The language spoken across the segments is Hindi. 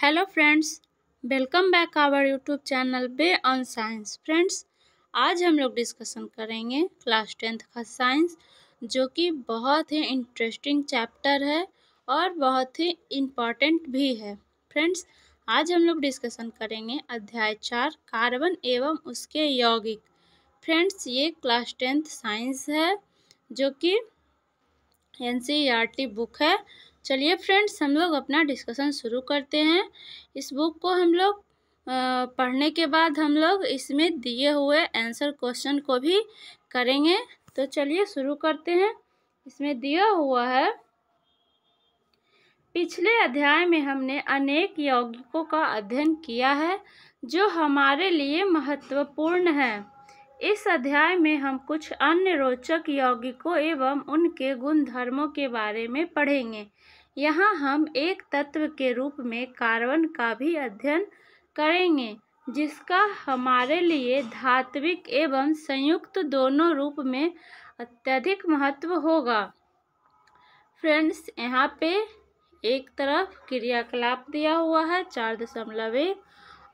Hello friends, welcome back our YouTube channel be on science. Friends, आज हम लोग डिस्कशन करेंगे क्लास 10th का साइंस, जो कि बहुत ही इंटरेस्टिंग चैप्टर है और बहुत ही इम्पॉर्टेंट भी है। फ्रेंड्स, आज हम लोग डिस्कशन करेंगे अध्याय 4 कार्बन एवं उसके यौगिक। फ्रेंड्स, ये क्लास 10th साइंस है जो कि NCERT बुक है। चलिए फ्रेंड्स, हम लोग अपना डिस्कशन शुरू करते हैं। इस बुक को हम लोग पढ़ने के बाद हम लोग इसमें दिए हुए आंसर क्वेश्चन को भी करेंगे। तो चलिए शुरू करते हैं। इसमें दिया हुआ है, पिछले अध्याय में हमने अनेक यौगिकों का अध्ययन किया है जो हमारे लिए महत्वपूर्ण है। इस अध्याय में हम कुछ अन्य रोचक यौगिकों एवं उनके गुणधर्मों के बारे में पढ़ेंगे। यहाँ हम एक तत्व के रूप में कार्बन का भी अध्ययन करेंगे, जिसका हमारे लिए धात्विक एवं संयुक्त दोनों रूप में अत्यधिक महत्व होगा। फ्रेंड्स, यहाँ पे एक तरफ क्रियाकलाप दिया हुआ है 4.1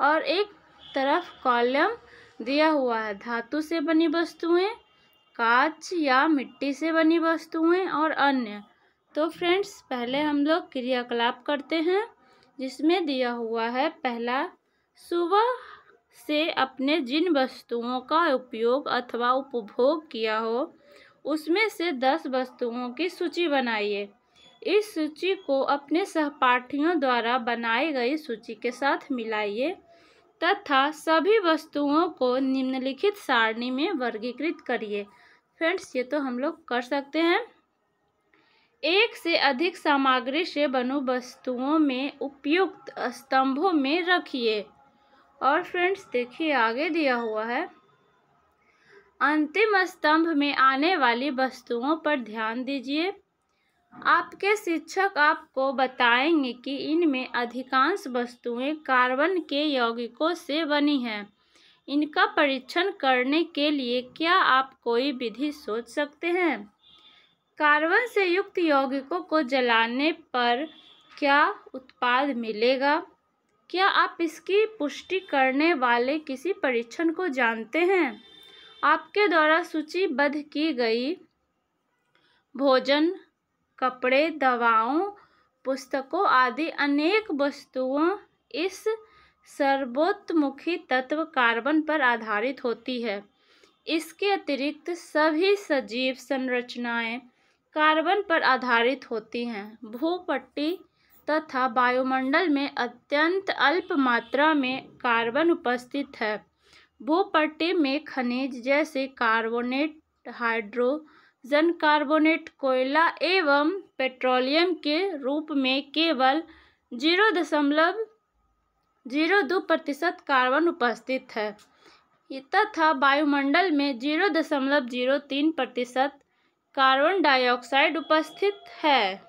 और एक तरफ कॉलम दिया हुआ है धातु से बनी वस्तुएं, कांच या मिट्टी से बनी वस्तुएं और अन्य। तो फ्रेंड्स, पहले हम लोग क्रियाकलाप करते हैं, जिसमें दिया हुआ है पहला, सुबह से अपने जिन वस्तुओं का उपयोग अथवा उपभोग किया हो उसमें से 10 वस्तुओं की सूची बनाइए। इस सूची को अपने सहपाठियों द्वारा बनाई गई सूची के साथ मिलाइए तथा सभी वस्तुओं को निम्नलिखित सारणी में वर्गीकृत करिए। फ्रेंड्स, ये तो हम लोग कर सकते हैं। एक से अधिक सामग्री से बनी वस्तुओं में उपयुक्त स्तंभों में रखिए। और फ्रेंड्स देखिए, आगे दिया हुआ है, अंतिम स्तंभ में आने वाली वस्तुओं पर ध्यान दीजिए। आपके शिक्षक आपको बताएंगे कि इनमें अधिकांश वस्तुएं कार्बन के यौगिकों से बनी हैं। इनका परीक्षण करने के लिए क्या आप कोई विधि सोच सकते हैं? कार्बन से युक्त यौगिकों को जलाने पर क्या उत्पाद मिलेगा? क्या आप इसकी पुष्टि करने वाले किसी परीक्षण को जानते हैं? आपके द्वारा सूचीबद्ध की गई भोजन, कपड़े, दवाओं, पुस्तकों आदि अनेक वस्तुओं इस सर्वोत्मुखी तत्व कार्बन पर आधारित होती है। इसके अतिरिक्त सभी सजीव संरचनाएं कार्बन पर आधारित होती हैं। भूपट्टी तथा वायुमंडल में अत्यंत अल्प मात्रा में कार्बन उपस्थित है। भूपट्टी में खनिज जैसे कार्बोनेट, हाइड्रोजन कार्बोनेट, कोयला एवं पेट्रोलियम के रूप में केवल 0.02% कार्बन उपस्थित है तथा वायुमंडल में 0.03% कार्बन डाइऑक्साइड उपस्थित है।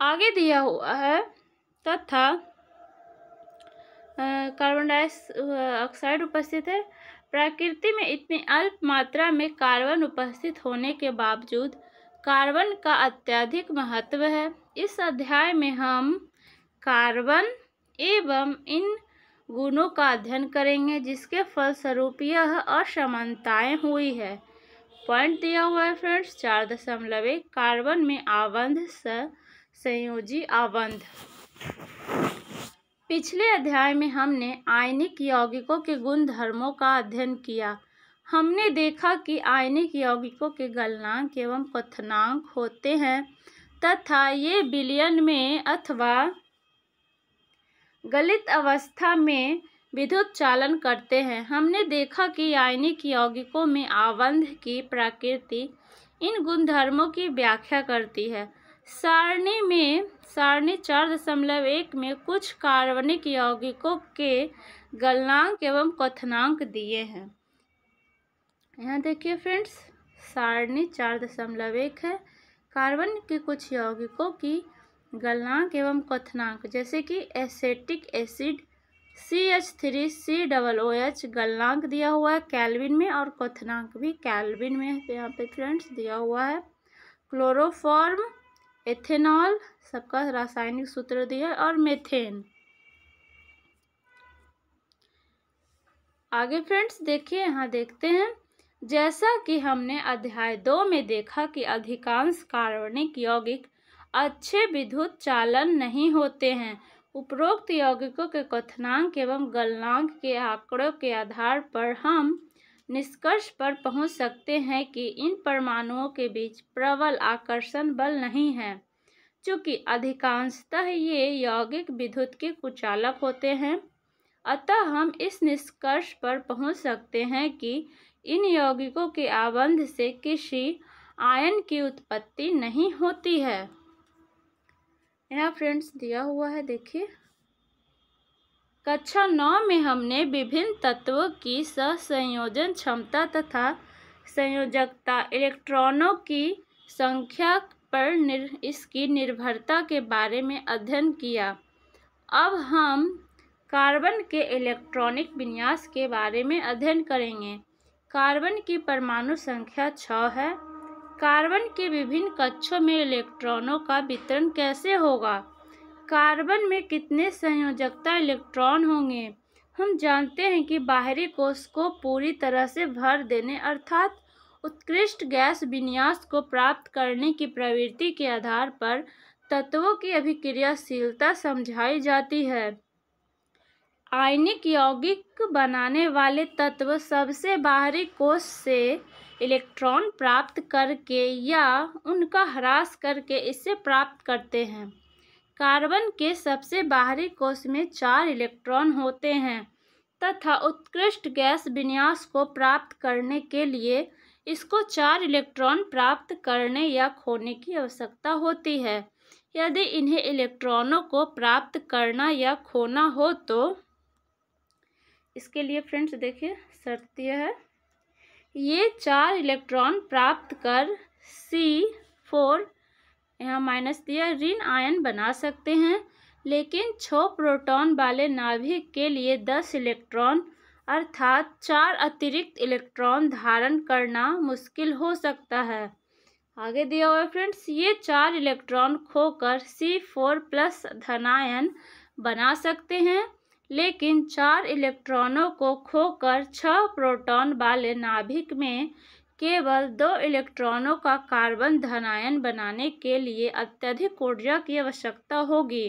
आगे दिया हुआ है, तथा कार्बन डाइऑक्साइड उपस्थित है। प्रकृति में इतनी अल्प मात्रा में कार्बन उपस्थित होने के बावजूद कार्बन का अत्यधिक महत्व है। इस अध्याय में हम कार्बन एवं इन गुणों का अध्ययन करेंगे जिसके फलस्वरूप यह असमानताएं हुई है। पॉइंट दिया हुआ है फ्रेंड्स 4.1 कार्बन में आबंध संयोजी आबंध। पिछले अध्याय में हमने आयनिक यौगिकों के गुणधर्मों का अध्ययन किया। हमने देखा कि आयनिक यौगिकों के गलनांक एवं क्वथनांक होते हैं तथा ये विलयन में अथवा गलित अवस्था में विद्युत चालन करते हैं। हमने देखा कि आयनिक यौगिकों में आबंध की प्रकृति इन गुणधर्मों की व्याख्या करती है। सारणी 4.1 में कुछ कार्बनिक यौगिकों के गलनांक एवं क्वथनांक दिए हैं। यहाँ देखिए फ्रेंड्स, सारणी 4.1 है। कार्बन के कुछ यौगिकों की गलनांक एवं क्वथनांक, जैसे कि एसेटिक एसिड CH3COOH गलनांक दिया हुआ है केल्विन में और क्वथनांक भी केल्विन में यहाँ पे फ्रेंड्स दिया हुआ है। क्लोरोफॉर्म एथेनॉल, सबका रासायनिक सूत्र दिया है, और मेथेन। आगे फ्रेंड्स देखिए, यहाँ देखते हैं, जैसा कि हमने अध्याय 2 में देखा कि अधिकांश कार्बनिक यौगिक अच्छे विद्युत चालन नहीं होते हैं। उपरोक्त यौगिकों के क्वथनांक एवं गलनांक के आंकड़ों के आधार पर हम निष्कर्ष पर पहुंच सकते हैं कि इन परमाणुओं के बीच प्रबल आकर्षण बल नहीं है। चूंकि अधिकांशतः ये यौगिक विद्युत के कुचालक होते हैं, अतः हम इस निष्कर्ष पर पहुंच सकते हैं कि इन यौगिकों के आबंध से किसी आयन की उत्पत्ति नहीं होती है। यहाँ फ्रेंड्स दिया हुआ है, देखिए, कक्षा 9 में हमने विभिन्न तत्वों की सहसंयोजन क्षमता तथा संयोजकता, इलेक्ट्रॉनों की संख्या पर इसकी निर्भरता के बारे में अध्ययन किया। अब हम कार्बन के इलेक्ट्रॉनिक विन्यास के बारे में अध्ययन करेंगे। कार्बन की परमाणु संख्या 6 है। कार्बन के विभिन्न कक्षों में इलेक्ट्रॉनों का वितरण कैसे होगा? कार्बन में कितने संयोजकता इलेक्ट्रॉन होंगे? हम जानते हैं कि बाहरी कोश को पूरी तरह से भर देने अर्थात उत्कृष्ट गैस विन्यास को प्राप्त करने की प्रवृत्ति के आधार पर तत्वों की अभिक्रियाशीलता समझाई जाती है। आयनिक यौगिक बनाने वाले तत्व सबसे बाहरी कोश से इलेक्ट्रॉन प्राप्त करके या उनका ह्रास करके इसे प्राप्त करते हैं। कार्बन के सबसे बाहरी कोश में 4 इलेक्ट्रॉन होते हैं तथा उत्कृष्ट गैस विन्यास को प्राप्त करने के लिए इसको 4 इलेक्ट्रॉन प्राप्त करने या खोने की आवश्यकता होती है। यदि इन्हें इलेक्ट्रॉनों को प्राप्त करना या खोना हो तो इसके लिए फ्रेंड्स देखिए, शर्त यह है, ये 4 इलेक्ट्रॉन प्राप्त कर C4, यहाँ माइनस दिया, ऋण आयन बना सकते हैं। लेकिन 6 प्रोटॉन वाले नाभिक के लिए 10 इलेक्ट्रॉन अर्थात 4 अतिरिक्त इलेक्ट्रॉन धारण करना मुश्किल हो सकता है। आगे दिया हुआ है फ्रेंड्स, ये 4 इलेक्ट्रॉन खोकर C4+ धनायन बना सकते हैं, लेकिन 4 इलेक्ट्रॉनों को खोकर 6 प्रोटॉन वाले नाभिक में केवल 2 इलेक्ट्रॉनों का कार्बन धनायन बनाने के लिए अत्यधिक ऊर्जा की आवश्यकता होगी।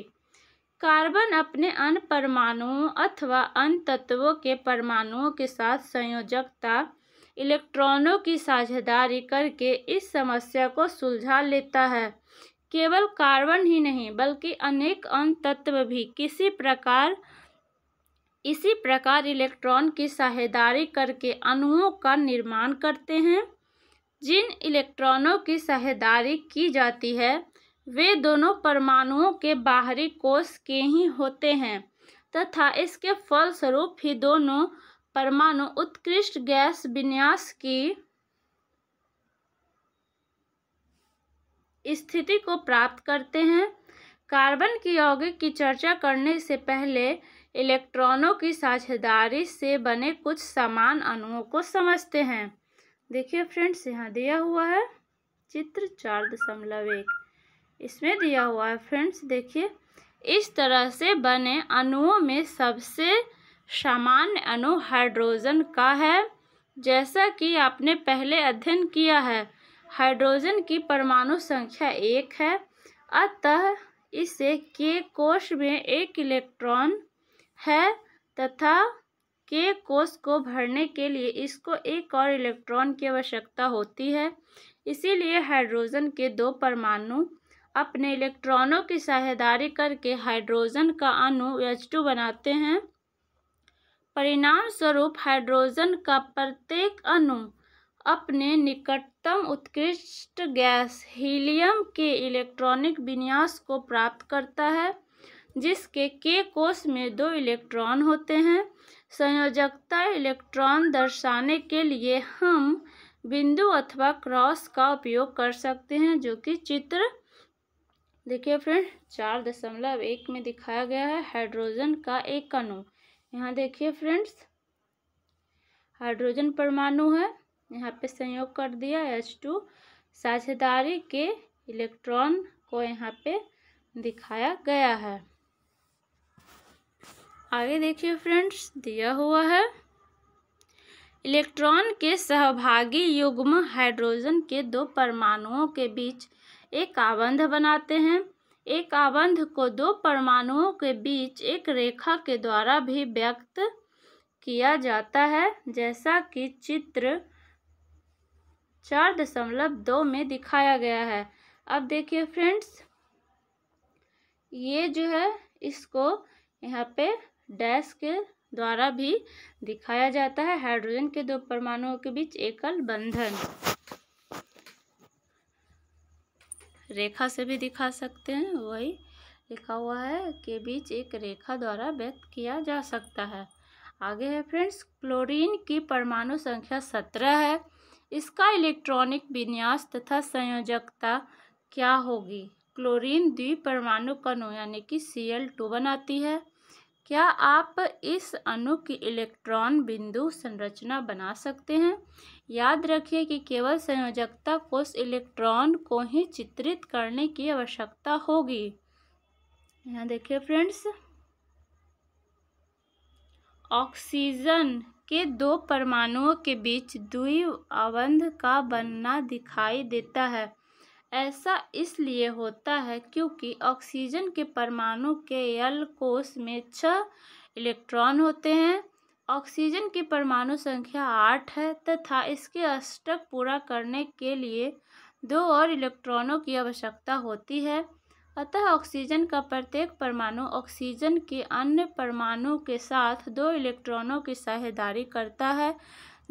कार्बन अपने अन्य परमाणुओं अथवा अन्य तत्वों के परमाणुओं के साथ संयोजकता, इलेक्ट्रॉनों की साझेदारी करके इस समस्या को सुलझा लेता है। केवल कार्बन ही नहीं बल्कि अनेक अन्य तत्व भी इसी प्रकार इलेक्ट्रॉन की साझेदारी करके अणुओं का निर्माण करते हैं। जिन इलेक्ट्रॉनों की साझेदारी की जाती है वे दोनों परमाणुओं के बाहरी कोश के ही होते हैं तथा इसके फलस्वरूप ही दोनों परमाणु उत्कृष्ट गैस विन्यास की स्थिति को प्राप्त करते हैं। कार्बन की यौगिक की चर्चा करने से पहले इलेक्ट्रॉनों की साझेदारी से बने कुछ समान अणुओं को समझते हैं। देखिए फ्रेंड्स, यहाँ दिया हुआ है चित्र 4.1, इसमें दिया हुआ है फ्रेंड्स, देखिए, इस तरह से बने अणुओं में सबसे सामान्य अणु हाइड्रोजन का है। जैसा कि आपने पहले अध्ययन किया है, हाइड्रोजन की परमाणु संख्या 1 है, अतः इसे K कोश में 1 इलेक्ट्रॉन है तथा K कोश को भरने के लिए इसको 1 और इलेक्ट्रॉन की आवश्यकता होती है। इसीलिए हाइड्रोजन के 2 परमाणु अपने इलेक्ट्रॉनों की साझेदारी करके हाइड्रोजन का अणु H2 बनाते हैं। परिणाम स्वरूप हाइड्रोजन का प्रत्येक अणु अपने निकटतम उत्कृष्ट गैस हीलियम के इलेक्ट्रॉनिक विन्यास को प्राप्त करता है, जिसके K कोश में 2 इलेक्ट्रॉन होते हैं। संयोजकता इलेक्ट्रॉन दर्शाने के लिए हम बिंदु अथवा क्रॉस का उपयोग कर सकते हैं, जो कि चित्र देखिए फ्रेंड 4.1 में दिखाया गया है। हाइड्रोजन का एक अणु, यहाँ देखिए फ्रेंड्स, हाइड्रोजन परमाणु है, यहाँ पे संयोग कर दिया H2, साझेदारी के इलेक्ट्रॉन को यहाँ पे दिखाया गया है। आगे देखिए फ्रेंड्स, दिया हुआ है इलेक्ट्रॉन के सहभागी युग्म हाइड्रोजन के दो परमाणुओं के बीच एक आबंध बनाते हैं। एक आबंध को दो परमाणुओं के बीच एक रेखा के द्वारा भी व्यक्त किया जाता है, जैसा कि चित्र 4.2 में दिखाया गया है। अब देखिए फ्रेंड्स, ये जो है इसको यहाँ पे डैश के द्वारा भी दिखाया जाता है। हाइड्रोजन के दो परमाणुओं के बीच एकल बंधन, रेखा से भी दिखा सकते हैं, वही लिखा हुआ है के बीच एक रेखा द्वारा व्यक्त किया जा सकता है। आगे है फ्रेंड्स, क्लोरीन की परमाणु संख्या 17 है। इसका इलेक्ट्रॉनिक विन्यास तथा संयोजकता क्या होगी? क्लोरीन द्विपरमाणु कणों यानी कि Cl2 बनाती है। क्या आप इस अणु की इलेक्ट्रॉन बिंदु संरचना बना सकते हैं? याद रखिए कि केवल संयोजकता को इलेक्ट्रॉन को ही चित्रित करने की आवश्यकता होगी। यहाँ देखिए फ्रेंड्स, ऑक्सीजन के दो परमाणुओं के बीच द्विआबंध का बनना दिखाई देता है। ऐसा इसलिए होता है क्योंकि ऑक्सीजन के परमाणु के एल कोश में 6 इलेक्ट्रॉन होते हैं। ऑक्सीजन की परमाणु संख्या 8 है तथा इसके अष्टक पूरा करने के लिए 2 और इलेक्ट्रॉनों की आवश्यकता होती है। अतः ऑक्सीजन का प्रत्येक परमाणु ऑक्सीजन के अन्य परमाणु के साथ 2 इलेक्ट्रॉनों की साझेदारी करता है,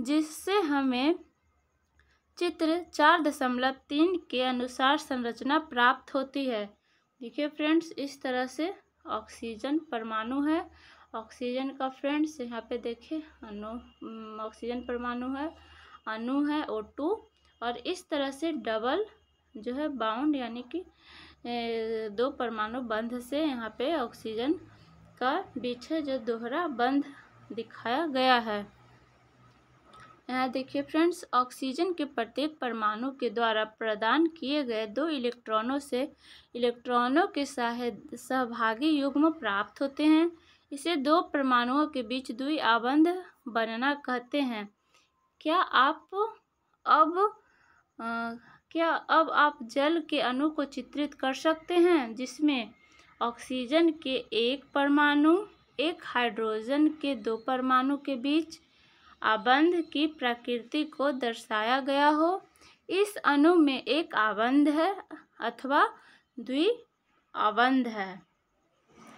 जिससे हमें चित्र 4.3 के अनुसार संरचना प्राप्त होती है। देखिए फ्रेंड्स, इस तरह से ऑक्सीजन परमाणु है। ऑक्सीजन का फ्रेंड्स यहाँ पे देखिए ऑक्सीजन परमाणु है, अणु है O2, और इस तरह से डबल जो है बाउंड यानी कि 2 परमाणु बंध से यहाँ पे ऑक्सीजन का बीच है जो दोहरा बंध दिखाया गया है। यहाँ देखिए फ्रेंड्स, ऑक्सीजन के प्रत्येक परमाणु के द्वारा प्रदान किए गए 2 इलेक्ट्रॉनों से इलेक्ट्रॉनों के सहभागी युग्म प्राप्त होते हैं। इसे 2 परमाणुओं के बीच द्विआबंध बनना कहते हैं। क्या अब आप जल के अणु को चित्रित कर सकते हैं जिसमें ऑक्सीजन के एक परमाणु एक हाइड्रोजन के 2 परमाणु के बीच आबंध की प्रकृति को दर्शाया गया हो? इस अणु में एक आबंध है अथवा द्विआबंध है।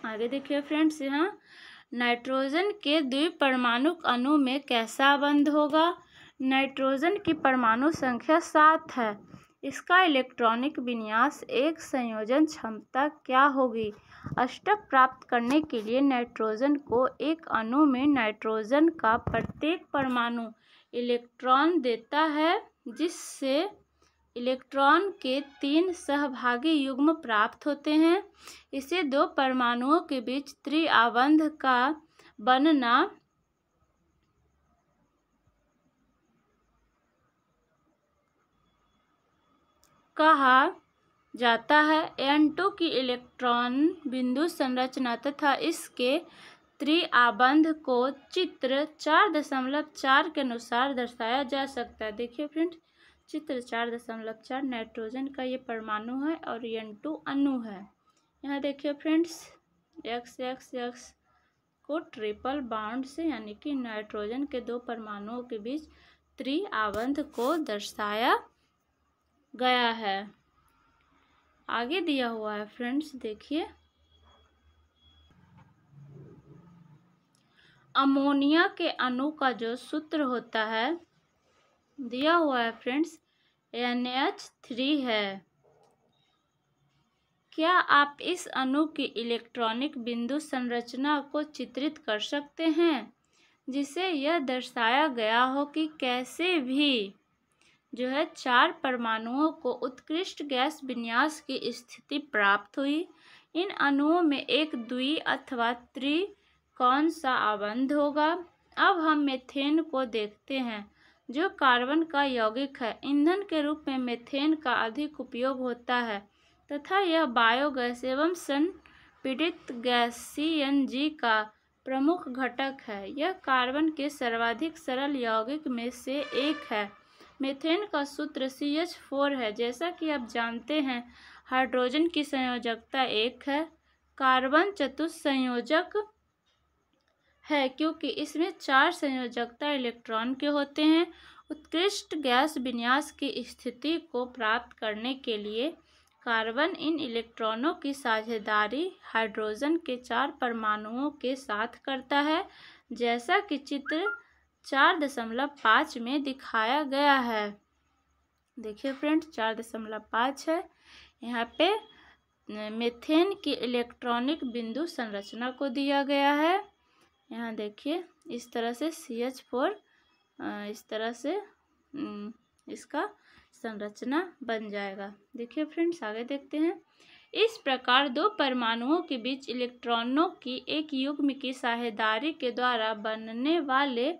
आगे देखिए फ्रेंड्स, यहाँ नाइट्रोजन के द्विपरमाणुक अणु में कैसा आबंध होगा? नाइट्रोजन की परमाणु संख्या 7 है। इसका इलेक्ट्रॉनिक विन्यास एक संयोजन क्षमता क्या होगी? अष्टक प्राप्त करने के लिए नाइट्रोजन को एक अणु में नाइट्रोजन का प्रत्येक परमाणु इलेक्ट्रॉन देता है, जिससे इलेक्ट्रॉन के 3 सहभागी युग्म प्राप्त होते हैं। इसे 2 परमाणुओं के बीच त्रिआबंध का बनना कहा जाता है। N2 की इलेक्ट्रॉन बिंदु संरचना तथा इसके त्रिआबंध को चित्र 4.4 के अनुसार दर्शाया जा सकता है। देखिए फ्रेंड्स, चित्र 4.4 नाइट्रोजन का ये परमाणु है और N2 अणु है। यहाँ देखिए फ्रेंड्स, X को ट्रिपल बॉन्ड से यानी कि नाइट्रोजन के 2 परमाणुओं के बीच त्रिआबंध को दर्शाया गया है। आगे दिया हुआ है फ्रेंड्स, देखिए अमोनिया के अणु का जो सूत्र होता है दिया हुआ है फ्रेंड्स, NH3 है। क्या आप इस अणु की इलेक्ट्रॉनिक बिंदु संरचना को चित्रित कर सकते हैं जिसे यह दर्शाया गया हो कि कैसे भी जो है 4 परमाणुओं को उत्कृष्ट गैस विन्यास की स्थिति प्राप्त हुई? इन अणुओं में एक द्वि अथवा त्रि कौन सा आबंध होगा? अब हम मीथेन को देखते हैं जो कार्बन का यौगिक है। ईंधन के रूप में मीथेन का अधिक उपयोग होता है। तथा यह बायोगैस एवं संपीड़ित गैस CNG का प्रमुख घटक है। यह कार्बन के सर्वाधिक सरल यौगिक में से एक है। मीथेन का सूत्र CH4 है। जैसा कि आप जानते हैं, हाइड्रोजन की संयोजकता 1 है। कार्बन चतुस्संयोजक है क्योंकि इसमें 4 संयोजकता इलेक्ट्रॉन के होते हैं। उत्कृष्ट गैस विन्यास की स्थिति को प्राप्त करने के लिए कार्बन इन इलेक्ट्रॉनों की साझेदारी हाइड्रोजन के 4 परमाणुओं के साथ करता है, जैसा कि चित्र 4.5 में दिखाया गया है। देखिए फ्रेंड्स, 4.5 है। यहाँ पे मीथेन की इलेक्ट्रॉनिक बिंदु संरचना को दिया गया है। यहाँ देखिए, इस तरह से CH4 इस तरह से इसका संरचना बन जाएगा। देखिए फ्रेंड्स, आगे देखते हैं। इस प्रकार 2 परमाणुओं के बीच इलेक्ट्रॉनों की एक युग्म की साझेदारी के द्वारा बनने वाले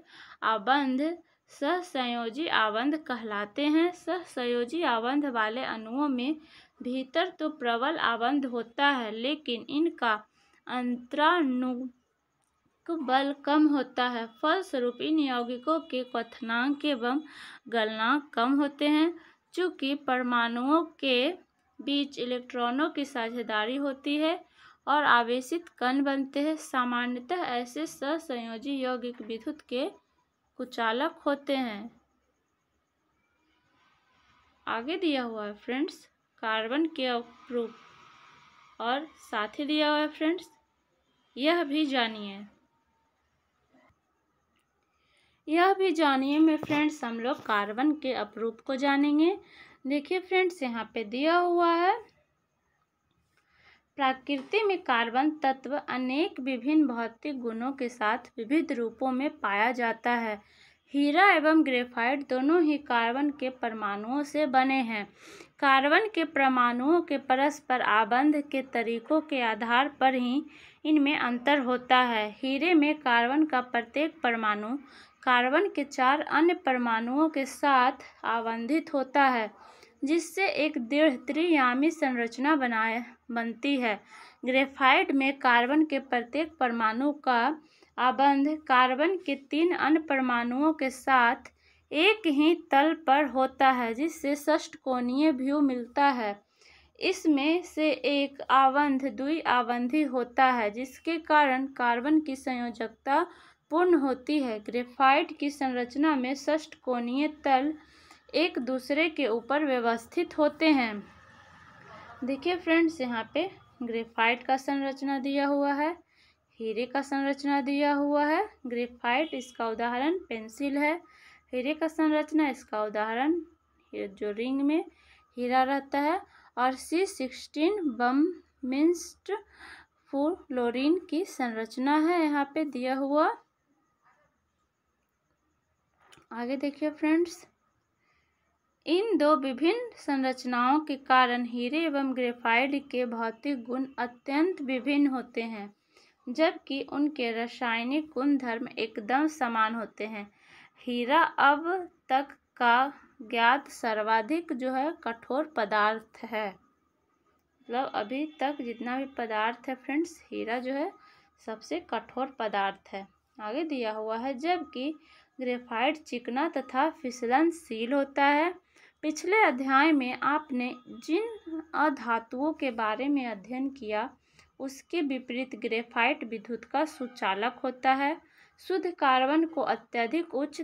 आबंध सहसंयोजी आबंध कहलाते हैं। सहसंयोजी आबंध वाले अणुओं में भीतर तो प्रबल आबंध होता है, लेकिन इनका अंतराणुक बल कम होता है। फलस्वरूप इन यौगिकों के क्वथनांक एवं गलनांक कम होते हैं। चूंकि परमाणुओं के बीच इलेक्ट्रॉनों की साझेदारी होती है और आवेशित कण बनते हैं, सामान्यतः ऐसे सहसंयोजी यौगिक विद्युत के कुचालक होते हैं। आगे दिया हुआ है फ्रेंड्स कार्बन के अपरूप और साथ ही दिया हुआ है फ्रेंड्स यह भी जानिए में फ्रेंड्स हम लोग कार्बन के अपरूप को जानेंगे। देखिए फ्रेंड्स, यहाँ पे दिया हुआ है, प्रकृति में कार्बन तत्व अनेक विभिन्न भौतिक गुणों के साथ विविध रूपों में पाया जाता है। हीरा एवं ग्रेफाइट दोनों ही कार्बन के परमाणुओं से बने हैं। कार्बन के परमाणुओं के परस्पर आबंध के तरीकों के आधार पर ही इनमें अंतर होता है। हीरे में कार्बन का प्रत्येक परमाणु कार्बन के 4 अन्य परमाणुओं के साथ आबंधित होता है, जिससे एक दृढ़ त्रियामी संरचना बनती है। ग्रेफाइट में कार्बन के प्रत्येक परमाणु का आबंध कार्बन के 3 अन्य परमाणुओं के साथ एक ही तल पर होता है, जिससे षष्ठकोणीय व्यू मिलता है। इसमें से एक आबंध द्विआबंधी होता है, जिसके कारण कार्बन की संयोजकता पूर्ण होती है। ग्रेफाइट की संरचना में षष्ठकोणीय तल एक दूसरे के ऊपर व्यवस्थित होते हैं। देखिए फ्रेंड्स, यहाँ पे ग्रेफाइट का संरचना दिया हुआ है, हीरे का संरचना दिया हुआ है। ग्रेफाइट इसका उदाहरण पेंसिल है, हीरे का संरचना इसका उदाहरण जो रिंग में हीरा रहता है, और C16 बम्बिस्ट फ्लोरीन की संरचना है यहाँ पे दिया हुआ। आगे देखिए फ्रेंड्स, इन 2 विभिन्न संरचनाओं के कारण हीरे एवं ग्रेफाइट के भौतिक गुण अत्यंत विभिन्न होते हैं, जबकि उनके रासायनिक गुणधर्म एकदम समान होते हैं। हीरा अब तक का ज्ञात सर्वाधिक कठोर पदार्थ है। मतलब अभी तक जितना भी पदार्थ है फ्रेंड्स, हीरा सबसे कठोर पदार्थ है। आगे दिया हुआ है, जबकि ग्रेफाइट चिकना तथा फिसलनशील होता है। पिछले अध्याय में आपने जिन अधातुओं के बारे में अध्ययन किया, उसके विपरीत ग्रेफाइट विद्युत का सुचालक होता है। शुद्ध कार्बन को अत्यधिक उच्च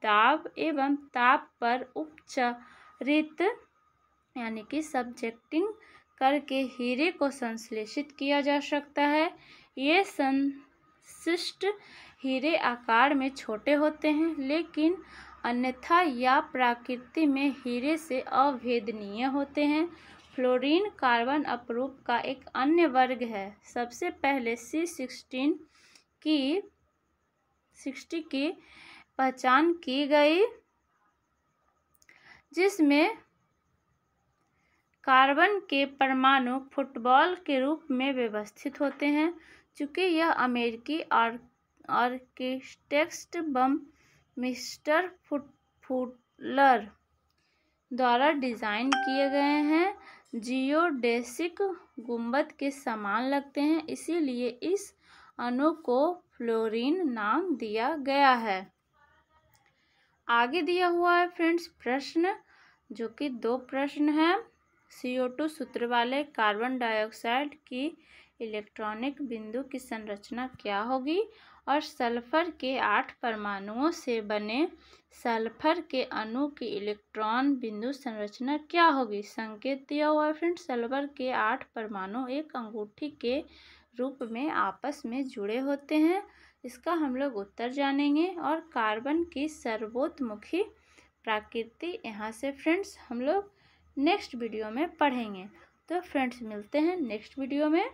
दाब एवं ताप पर उपचारित यानी कि सब्जेक्टिंग करके हीरे को संश्लेषित किया जा सकता है। ये संश्लिष्ट हीरे आकार में छोटे होते हैं, लेकिन अन्यथा या प्रकृति में हीरे से अभेदनीय होते हैं। फ्लोरीन कार्बन अपरूप का एक अन्य वर्ग है। सबसे पहले C16 की पहचान की गई, जिसमें कार्बन के परमाणु फुटबॉल के रूप में व्यवस्थित होते हैं। चूँकि यह अमेरिकी आर्किटेक्ट बम्बिस्टर फुलर द्वारा डिज़ाइन किए गए हैं, जियोडेसिक गुंबद के समान लगते हैं, इसीलिए इस अणु को फ्लोरीन नाम दिया गया है। आगे दिया हुआ है फ्रेंड्स प्रश्न, जो कि 2 प्रश्न हैं। CO2 सूत्र वाले कार्बन डाइऑक्साइड की इलेक्ट्रॉनिक बिंदु की संरचना क्या होगी, और सल्फर के 8 परमाणुओं से बने सल्फर के अणु की इलेक्ट्रॉन बिंदु संरचना क्या होगी। संकेत दिया हुआ है फ्रेंड्स, सल्फर के 8 परमाणु एक अंगूठी के रूप में आपस में जुड़े होते हैं। इसका हम लोग उत्तर जानेंगे। और कार्बन की सर्वोत्मुखी प्रकृति यहाँ से फ्रेंड्स हम लोग नेक्स्ट वीडियो में पढ़ेंगे। तो फ्रेंड्स मिलते हैं नेक्स्ट वीडियो में।